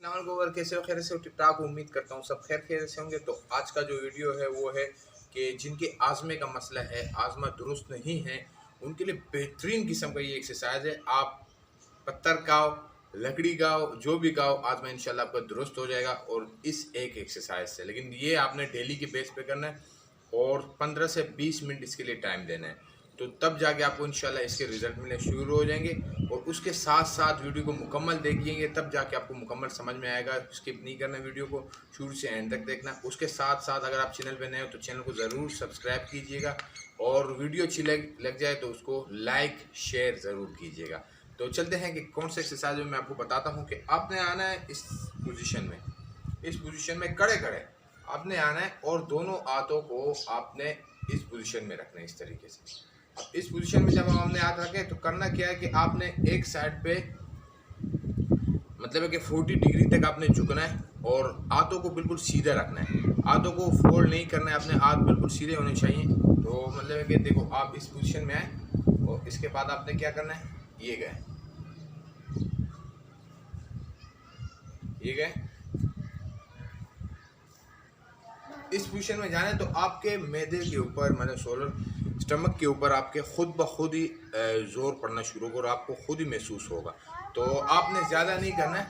गोबर कैसे हो, खैर से हो, टिप टाप। उम्मीद करता हूँ सब खैर से होंगे। तो आज का जो वीडियो है वो है कि जिनके आज़मे का मसला है, आज़मा दुरुस्त नहीं है, उनके लिए बेहतरीन किस्म का ये एक्सरसाइज है। आप पत्थर गाओ, लकड़ी गाओ, जो भी गाओ, आज़मा इंशाल्लाह आपका दुरुस्त हो जाएगा। और इस एक एक्सरसाइज से, लेकिन ये आपने डेली के बेस पे करना है और 15 से 20 मिनट इसके लिए टाइम देना है। तो तब जाके आपको इंशाल्लाह इसके रिज़ल्ट मिलने शुरू हो जाएंगे। और उसके साथ साथ वीडियो को मुकम्मल देखिएंगे, तब जाके आपको मुकम्मल समझ में आएगा। स्किप नहीं करना, वीडियो को शुरू से एंड तक देखना। उसके साथ साथ अगर आप चैनल पे नए हो तो चैनल को ज़रूर सब्सक्राइब कीजिएगा, और वीडियो अच्छी लग जाए तो उसको लाइक शेयर ज़रूर कीजिएगा। तो चलते हैं कि कौन सा एक्सरसाइज में मैं आपको बताता हूँ कि आपने आना है इस पोजीशन में खड़े खड़े आपने आना है, और दोनों हाथों को आपने इस पोजीशन में रखना है, इस तरीके से। अब इस पोजीशन में जब हमने हाथ रखे तो करना क्या है कि आपने एक साइड पे मतलब है कि 40 डिग्री तक आपने झुकना है, और हाथों को बिल्कुल सीधा रखना है। हाथों को फोल्ड नहीं करना है, अपने हाथ बिल्कुल सीधे होने चाहिए। तो मतलब है कि देखो, आप इस पोजीशन में आए और इसके बाद आपने क्या करना है, ये गए इस पोजीशन में जाने। तो आपके मैदे के ऊपर, मतलब सोलर स्टमक के ऊपर आपके खुद ब खुद ही जोर पड़ना शुरू होगा और आपको खुद ही महसूस होगा। तो आपने ज़्यादा नहीं करना है।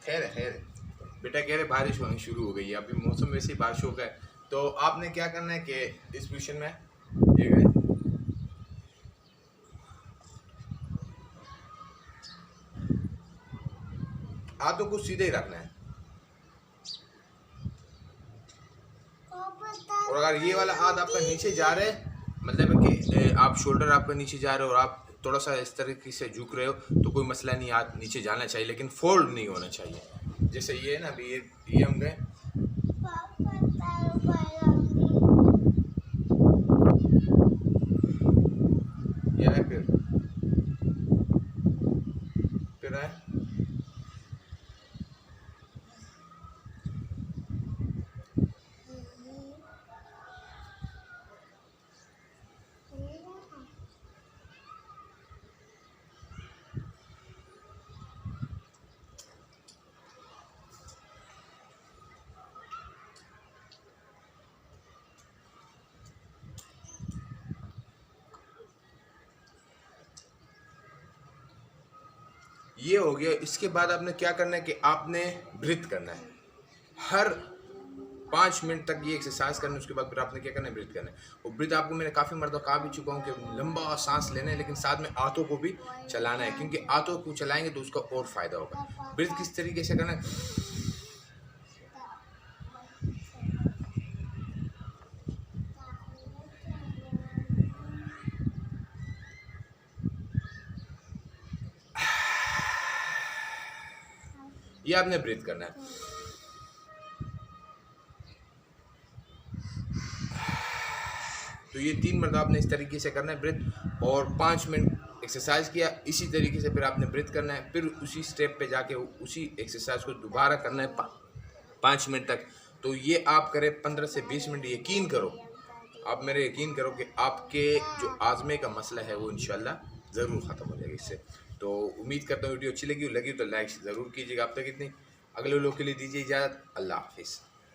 खैर बेटा कह रहे बारिश होनी शुरू हो गई है, अभी मौसम वैसे ही बारिशों का है। तो आपने क्या करना है कि इस पोजीशन में ये गए, हाथों को सीधे ही रखना है। और अगर ये वाला हाथ आपका नीचे जा रहा है, मतलब कि आप शोल्डर आपका नीचे जा रहे हो और आप थोड़ा सा इस तरीके से झुक रहे हो, तो कोई मसला नहीं, हाथ नीचे जाना चाहिए, लेकिन फोल्ड नहीं होना चाहिए। जैसे ये है ना, अभी ये हम गए, ये है, फिर है, ये हो गया। इसके बाद आपने क्या करना है कि आपने ब्रीथ करना है हर 5 मिनट तक, ये एक्सरसाइज करना है। उसके बाद फिर आपने क्या करना है, ब्रीथ करना है। और ब्रीथ आपको मैंने काफ़ी मरतबा कहा भी चुका हूँ कि लंबा सांस लेना है, लेकिन साथ में हाथों को भी चलाना है, क्योंकि हाथों को चलाएंगे तो उसका और फायदा होगा। ब्रीथ किस तरीके से करना है, ये आपने ब्रीथ करना है। तो ये 3 मरतबा आपने इस तरीके से करना है ब्रीथ, और 5 मिनट एक्सरसाइज किया इसी तरीके से, फिर आपने ब्रीथ करना है। फिर उसी स्टेप पे जाके उसी एक्सरसाइज को दोबारा करना है 5 मिनट तक। तो ये आप करें 15 से 20 मिनट। यकीन करो, आप मेरे यकीन करो कि आपके जो आज़मे का मसला है वो इंशाल्लाह ज़रूर ख़त्म हो जाएगा इससे। तो उम्मीद करता हूँ वीडियो अच्छी लगी तो लाइक ज़रूर कीजिएगा। अब तक इतनी, अगले लोग के लिए दीजिए इजाज़त। अल्लाह हाफिज़।